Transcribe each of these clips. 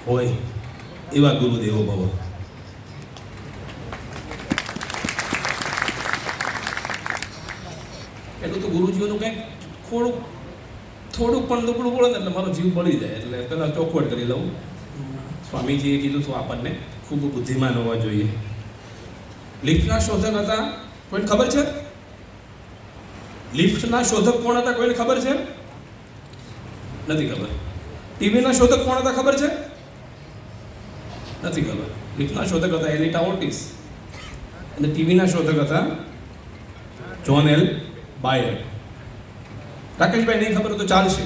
હોય એવા ગુરુદેવો ભવ. એટલું તો ગુરુજીઓનું કંઈક થોડુંક પણ દુબળું પડે ને એટલે મારો જીવ બળી જાય. એટલે પહેલાં ચોખવટ કરી લઉં. સ્વામીજીએ કીધું હતું આપણને ખૂબ બુદ્ધિમાન હોવા જોઈએ. લિફ્ટના શોધક હતા, કોઈને ખબર છે? લિફ્ટના શોધક કોણ હતા કોઈને ખબર છે? નથી ખબર. ટીવીના શોધક કોણ હતા ખબર છે? નથી ખબર. લિફ્ટના શોધક હતા એલિટા ઓર્ટિસ અને ટીવીના શોધક હતા જ્હોન એલ બાયર. રાકેશભાઈ નહીં ખબર તો ચાલશે,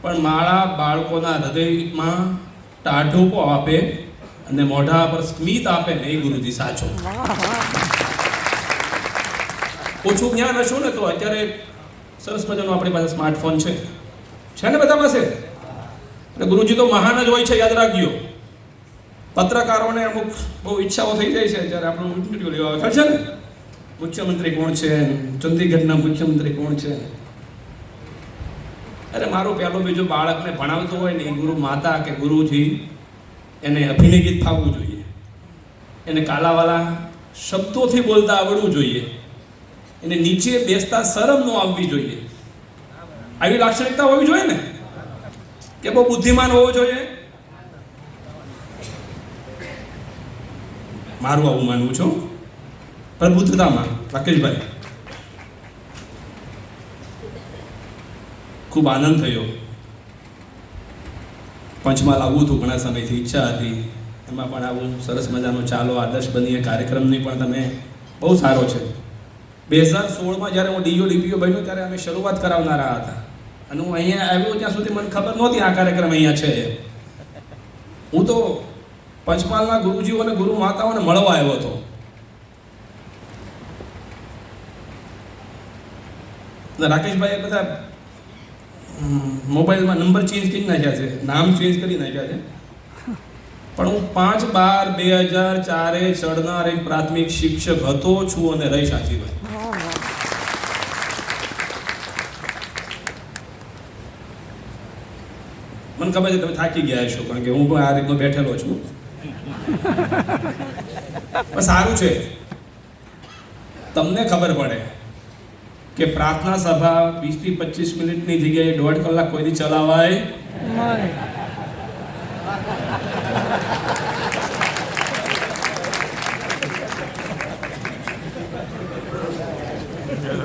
પણ મારા બાળકોના હૃદયમાં ટાઢુંકો આપે અને મોઢા પર સ્મિત આપે ને એ ગુરુજી સાચો. ઓછું જ્ઞાન હશું ને તો અત્યારે સરસ મજાનું આપણી પાસે સ્માર્ટફોન છે ને બધા પાસે. એટલે ગુરુજી તો મહાન જ હોય છે, યાદ રાખજો. પત્રકારોને અમુક બહુ ઈચ્છાઓ થઈ જાય છે જ્યારે આપણું ઇન્ટરવ્યુ લેવા આવે છે ને, મુખ્યમંત્રી કોણ છે, ચંદીગઢના મુખ્યમંત્રી કોણ છે. અરે મારો પહેલો બીજો બાળકને ભણાવતો હોય ને એ ગુરુ માતા કે ગુરુજી એને અભિનયગીત થવું જોઈએ, એને કાલાવાલા શબ્દોથી બોલતા આવડવું જોઈએ, એને નીચે બેસતા શરમ ન આવવી જોઈએ. આવી લાક્ષણિકતા હોવી જોઈએ ને, કે બહુ બુદ્ધિમાન હોવો જોઈએ. મારું આવું માનવું છું. પ્રબુદ્ધતામાં રાકેશભાઈ ખૂબ આનંદ થયો. પંચમહાલ આવવું હતું, ઘણા સમયથી ઈચ્છા હતી. એમાં પણ આવું સરસ મજાનું ચાલો આદર્શ બનીએ કાર્યક્રમની પણ તમે બહુ સારો છે. 2016માં જ્યારે હું ડીપીઓ બન્યો ત્યારે અમે શરૂઆત કરાવનારા હતા અને હું અહીંયા આવ્યો ત્યાં સુધી મને ખબર નહોતી આ કાર્યક્રમ અહીંયા છે. હું તો પંચમહાલના ગુરુજીઓ અને ગુરુ માતાઓને મળવા આવ્યો હતો. રાકેશભાઈ બધા મોબાઈલમાં નંબર ચેન્જ કરી નાખ્યા છે, નામ ચેન્જ કરી નાખ્યા છે, પણ હું 5/12/2004 ચડનાર એક પ્રાથમિક શિક્ષક હતો, છું અને રહીશ આજીવન. મને ખબર છે તમે થાકી ગયા છો, કારણ કે હું પણ આ રીતનો બેઠેલો છું. પણ સારું છે તમને ખબર પડે કે પ્રાર્થના સભા 20 થી 25 મિનિટની જગ્યાએ 1.5 કલાક કોઈથી ચલાવાય.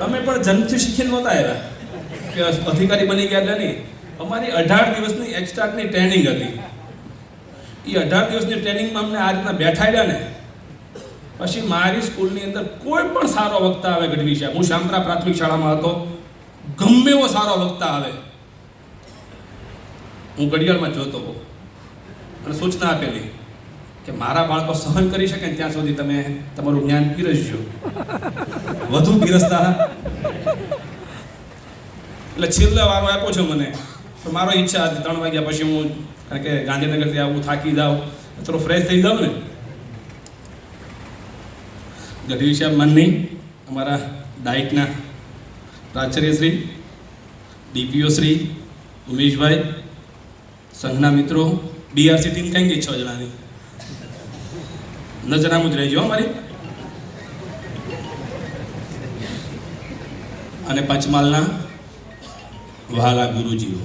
અમે પણ જન્મથી શીખીને નહોતા આવ્યા કે અધિકારી બની ગયા એટલે નહીં. અમારી 18 દિવસની એક્સ્ટ્રાની ટ્રેનિંગ હતી. એ 18 દિવસની ટ્રેનિંગમાં અમને આ રીતના બેઠાડ્યા ને પછી મારી સ્કૂલની અંદર કોઈ પણ સારો વક્તા આવે ગઢવી સાહેબ, હું શામરા પ્રાથમિક શાળામાં હતો, ગમે એવો સારો વક્તા આવે હું ઘડિયાળમાં જોતો હોઉં અને સૂચના આપેલી કે મારા બાળકો સહન કરી શકે ને ત્યાં સુધી તમે તમારું જ્ઞાન પીરસજો. વધુ પીરસતા એટલે છેલ્લે વારો આપ્યો છે મને. તો મારો ઈચ્છા હતી 3 વાગ્યા પછી હું, કારણ કે ગાંધીનગરથી આવું થાકી જાઉં, થોડો ફ્રેશ થઈ જાઉં ને. ગઢવી સાહેબ માનની અમારા ડાયટના પ્રાચાર્ય શ્રી, ડીપીઓ શ્રી, ઉમેશભાઈ, સંઘના મિત્રો, ડીઆરસી ટીમ કઈ ગઈ 6 જણાની, નજરામ જ રહેજો અમારી. અને પંચમહાલના વહાલા ગુરુજીઓ.